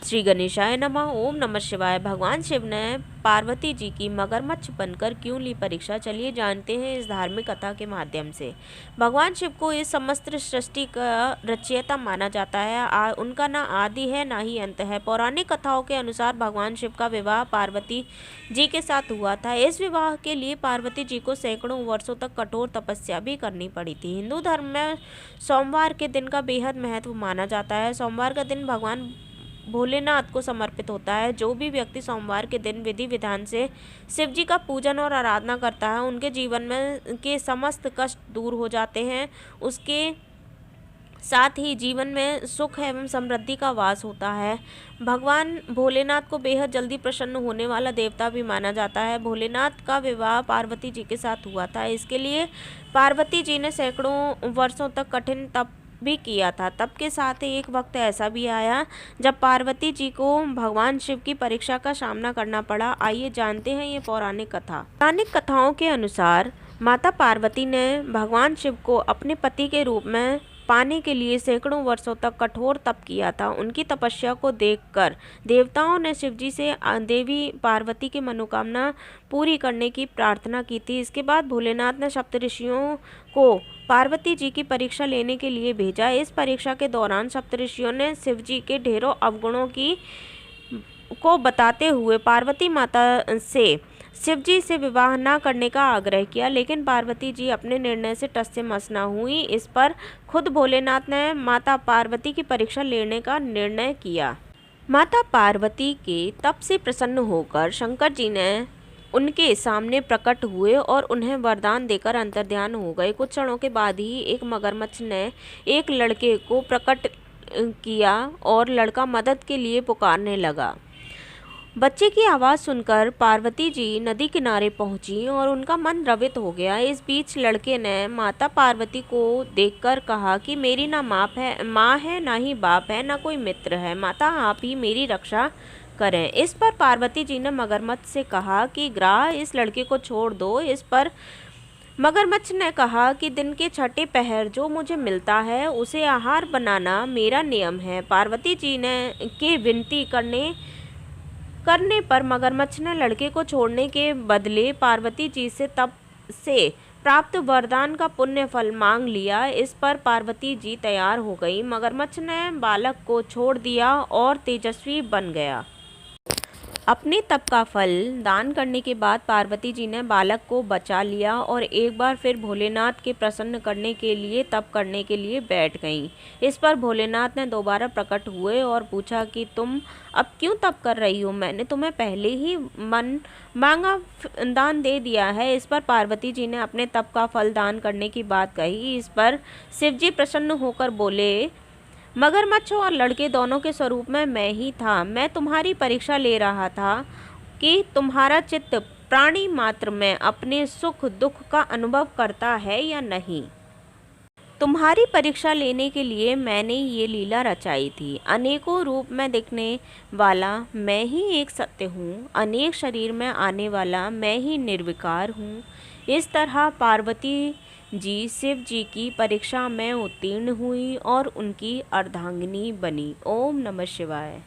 श्री गणेशाय नमः। ओम नमः शिवाय। भगवान शिव ने पार्वती जी की मगरमच्छ बनकर क्यों ली परीक्षा, चलिए जानते हैं इस धार्मिक कथा के माध्यम से। भगवान शिव को इस समस्त सृष्टि का रचयिता माना जाता है। उनका ना आदि है ना ही अंत है। पौराणिक कथाओं के अनुसार भगवान शिव का विवाह पार्वती जी के साथ हुआ था। इस विवाह के लिए पार्वती जी को सैकड़ों वर्षों तक कठोर तपस्या भी करनी पड़ी थी। हिंदू धर्म में सोमवार के दिन का बेहद महत्व माना जाता है। सोमवार का दिन भगवान भोलेनाथ को समर्पित होता है। जो भी व्यक्ति सोमवार के दिन विधि विधान से शिव जी का पूजन और आराधना करता है, उनके जीवन में के समस्त कष्ट दूर हो जाते हैं। उसके साथ ही जीवन में सुख एवं समृद्धि का वास होता है। भगवान भोलेनाथ को बेहद जल्दी प्रसन्न होने वाला देवता भी माना जाता है। भोलेनाथ का विवाह पार्वती जी के साथ हुआ था। इसके लिए पार्वती जी ने सैकड़ों वर्षों तक कठिन तप भी किया था। तब के साथ ही एक वक्त ऐसा भी आया जब पार्वती जी को भगवान शिव की परीक्षा का सामना करना पड़ा। आइए जानते हैं ये पौराणिक कथा। पौराणिक कथाओं के अनुसार माता पार्वती ने भगवान शिव को अपने पति के रूप में पाने के लिए सैकड़ों वर्षों तक कठोर तप किया था। उनकी तपस्या को देखकर देवताओं ने शिवजी से देवी पार्वती की मनोकामना पूरी करने की प्रार्थना की थी। इसके बाद भोलेनाथ ने सप्तऋषियों को पार्वती जी की परीक्षा लेने के लिए भेजा। इस परीक्षा के दौरान सप्तऋषियों ने शिवजी के ढेरों अवगुणों को बताते हुए पार्वती माता से शिवजी से विवाह न करने का आग्रह किया, लेकिन पार्वती जी अपने निर्णय से टस से मस न हुई। इस पर खुद भोलेनाथ ने माता पार्वती की परीक्षा लेने का निर्णय किया। माता पार्वती के तप से प्रसन्न होकर शंकर जी ने उनके सामने प्रकट हुए और उन्हें वरदान देकर अंतर्ध्यान हो गए। कुछ क्षणों के बाद ही एक मगरमच्छ ने एक लड़के को प्रकट किया और लड़का मदद के लिए पुकारने लगा। बच्चे की आवाज़ सुनकर पार्वती जी नदी किनारे पहुंची और उनका मन द्रवित हो गया। इस बीच लड़के ने माता पार्वती को देखकर कहा कि मेरी ना माँ है ना ही बाप है, ना कोई मित्र है। माता आप ही मेरी रक्षा करें। इस पर पार्वती जी ने मगरमच्छ से कहा कि ग्राह इस लड़के को छोड़ दो। इस पर मगरमच्छ ने कहा कि दिन के छठे पहर जो मुझे मिलता है उसे आहार बनाना मेरा नियम है। पार्वती जी ने के विनती करने पर मगरमच्छ ने लड़के को छोड़ने के बदले पार्वती जी से तप से प्राप्त वरदान का पुण्य फल मांग लिया। इस पर पार्वती जी तैयार हो गई। मगरमच्छ ने बालक को छोड़ दिया और तेजस्वी बन गया। अपने तप का फल दान करने के बाद पार्वती जी ने बालक को बचा लिया और एक बार फिर भोलेनाथ के प्रसन्न करने के लिए तप करने के लिए बैठ गईं। इस पर भोलेनाथ ने दोबारा प्रकट हुए और पूछा कि तुम अब क्यों तप कर रही हो? मैंने तुम्हें पहले ही मन मांगा दान दे दिया है। इस पर पार्वती जी ने अपने तप का फल दान करने की बात कही। इस पर शिवजी प्रसन्न होकर बोले, मगरमच्छ और लड़के दोनों के स्वरूप में मैं ही था। मैं तुम्हारी परीक्षा ले रहा था कि तुम्हारा चित्त प्राणी मात्र में अपने सुख दुख का अनुभव करता है या नहीं। तुम्हारी परीक्षा लेने के लिए मैंने ये लीला रचाई थी। अनेकों रूप में दिखने वाला मैं ही एक सत्य हूँ। अनेक शरीर में आने वाला मैं ही निर्विकार हूँ। इस तरह पार्वती जी शिव जी की परीक्षा में उत्तीर्ण हुई और उनकी अर्धांगिनी बनी। ओम नमः शिवाय।